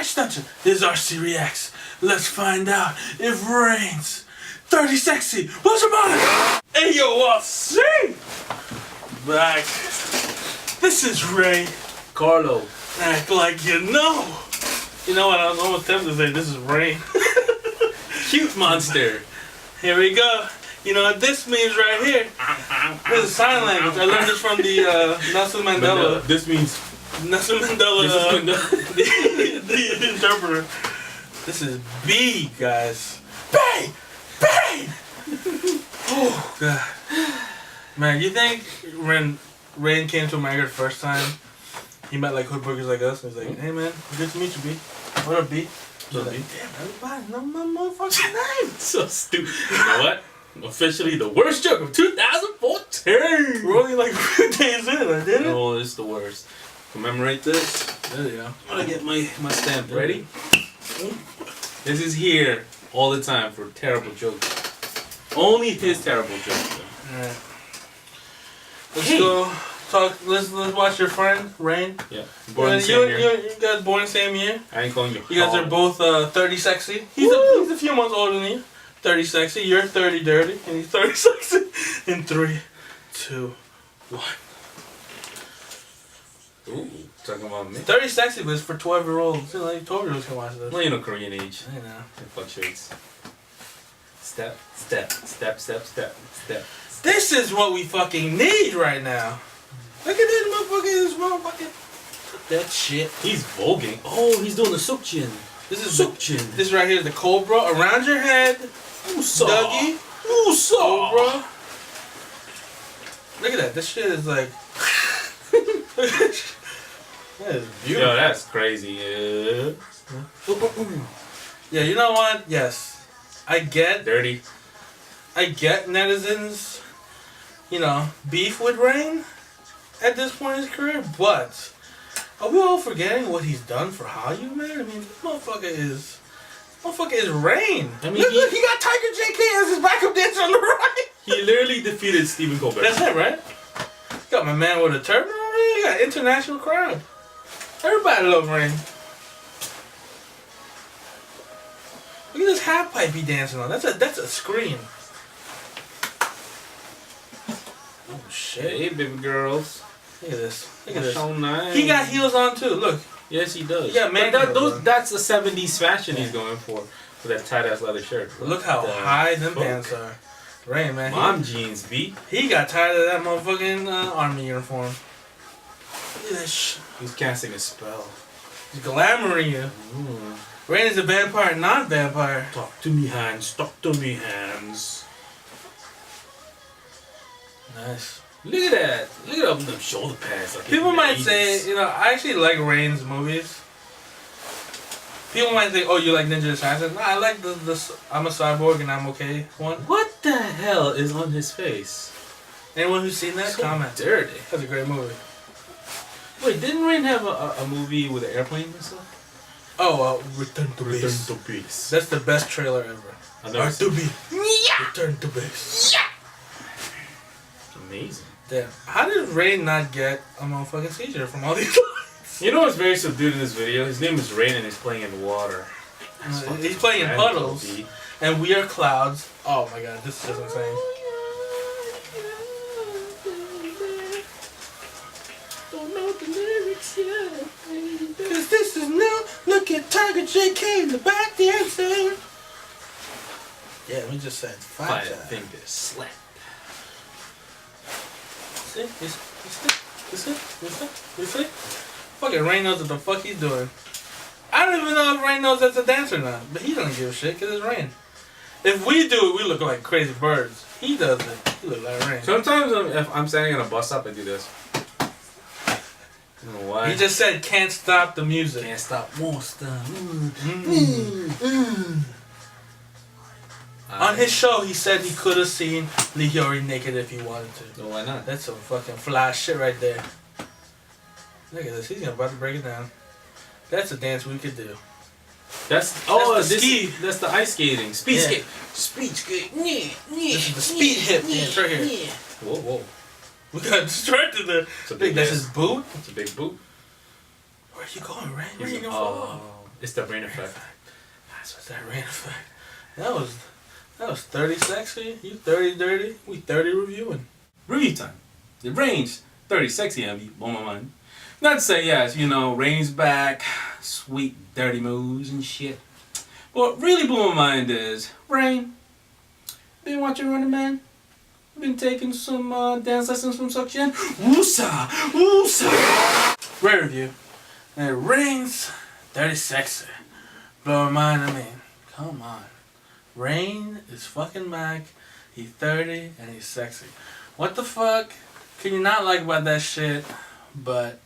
Dungeon. This is RC Reacts. Let's find out if Rain's 30 Sexy was about it. Hey yo, RC! Back. This is Rae Carlo. Act like you know. You know what? I was almost tempted to say this is Rain. Cute monster. Here we go. You know what this means right here? This is sign language. I learned this from the Nelson Mandela. This means Nelson Mandela, the interpreter. This is B, guys. B! B! Oh, God. Man, you think when Rain came to America the first time, he met like hood boogers like us, and he's like, hey man, good to meet you, B. What up, B? He's like, damn, everybody know my motherfucking name. So stupid. You know what? Officially the worst joke of 2014. We're only like a few days in, I did it. No, it's the worst. Commemorate this. There you go. I'm gonna get my stamp ready. This is here all the time for terrible jokes. Only his terrible jokes. Alright. Let's go talk. Let's watch your friend Rain. Yeah. Born the same year. You guys born the same year. I ain't calling you. You guys are both 30 Sexy. He's a few months older than you. 30 Sexy. You're 30 Dirty, and he's 30 Sexy. In 3, 2, 1. Ooh, talking about me. 30 Sexy was for 12-year-olds. You know, like 12-year-olds can watch this. Well, you know Korean age. I know. It fluctuates. Step, step, step, step, step, step. This is what we fucking need right now. Look at this motherfucker. That shit. He's voguing. Oh, he's doing the sukjin. This is sukjin. This right here is the cobra around your head. Usa. Dougie. Usa. Cobra. Look at that. This shit is like. That is beautiful. Yo, that's crazy. Yeah. Yeah, you know what? Yes. I get Dirty. netizens, you know, beef with Rain at this point in his career, but are we all forgetting what he's done for Hallyu, man? I mean, this motherfucker is Rain. I mean, look, he got Tiger JK as his backup dancer on the right. He literally defeated Stephen Colbert. That's it, right? Got my man with a turban over here. You got international crowd. Everybody loves Rain. Look at this half pipe he dancing on. That's a scream. Oh shit! Hey, baby girls. Look at this. Look at this. So nice. He got heels on too. Look. Yes, he does. Yeah, man. That's the 70s fashion he's going for that tight ass leather shirt. Look how high them pants are. Rain, man. Mom jeans, B. He got tired of that motherfucking army uniform. Look at this. He's casting a spell. He's glamouring you. Rain is a vampire, non-vampire. Talk to me, hands. Talk to me, hands. Nice. Look at that. Look at them shoulder pads. Like People might say, you know, I actually like Rain's movies. People might think, oh, you like Ninja Assassin? Nah, I like the I'm a Cyborg and I'm Okay one. What the hell is on his face? Anyone who's seen that, So comment. dirty. That's a great movie. Wait, didn't Rain have a movie with an airplane and stuff? Oh, Return to Base. Return to Base. That's the best trailer ever. R2B. Return to Base. Yeah. Amazing. Damn. How did Rain not get a motherfucking seizure from all these lines? You know what's very subdued in this video? His name is Rain and he's playing in water. He's playing in puddles. And we are clouds. Oh my god, this is insane. Don't know the lyrics yet. Cause this is new. Look at Tiger JK in the back dancing. Yeah, we just said 5 times. I think this slap. You see? Fucking Rain knows what the fuck he's doing. I don't even know if Rain knows that's a dancer or not. But he doesn't give a shit because it's Rain. If we do it, we look like crazy birds. He does it. He look like Rain. Sometimes if I'm standing on a bus stop, I do this. I don't know why. He just said, can't stop the music. Can't stop, won't stop. On his show, he said he could have seen Lee Hyori naked if he wanted to. No, why not? That's some fucking fly shit right there. Look at this. He's about to break it down. That's a dance we could do. That's ski. That's the ice skating. Speed skate. Speed skate. This is the speed hip dance right here. Whoa, whoa. We got distracted there. It's a big That's his boot. It's a big boot. Where you going, Ray? Where you going? It's the rain effect. That's what that rain effect. That was 30 sexy. You 30 dirty. We 30 reviewing. Review time. The Rain's 30 sexy MV, blow my mind. Not to say, yes, you know, Rain's back, sweet dirty moves and shit. What really blew my mind is, Rain, been watching Running Man? Been taking some dance lessons from Suction? Woosa! Woosa! Great review. And it Rain's 30 sexy. Blow my mind, I mean, come on. Rain is fucking Mac. He's 30 and he's sexy. What the fuck can you not like about that shit? But,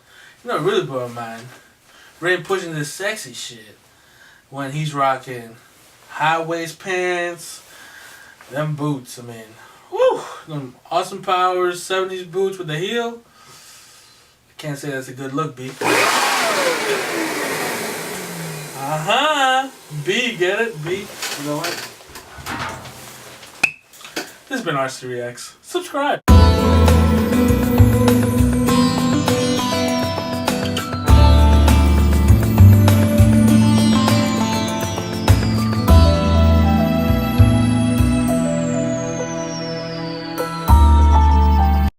you know, it really blew my mind. Rain pushing this sexy shit when he's rocking high waist pants, them boots, I mean, woo, them Austin Powers 70s boots with the heel. I can't say that's a good look, B. B, get it? B. You know what? This has been RC Reacts. Subscribe.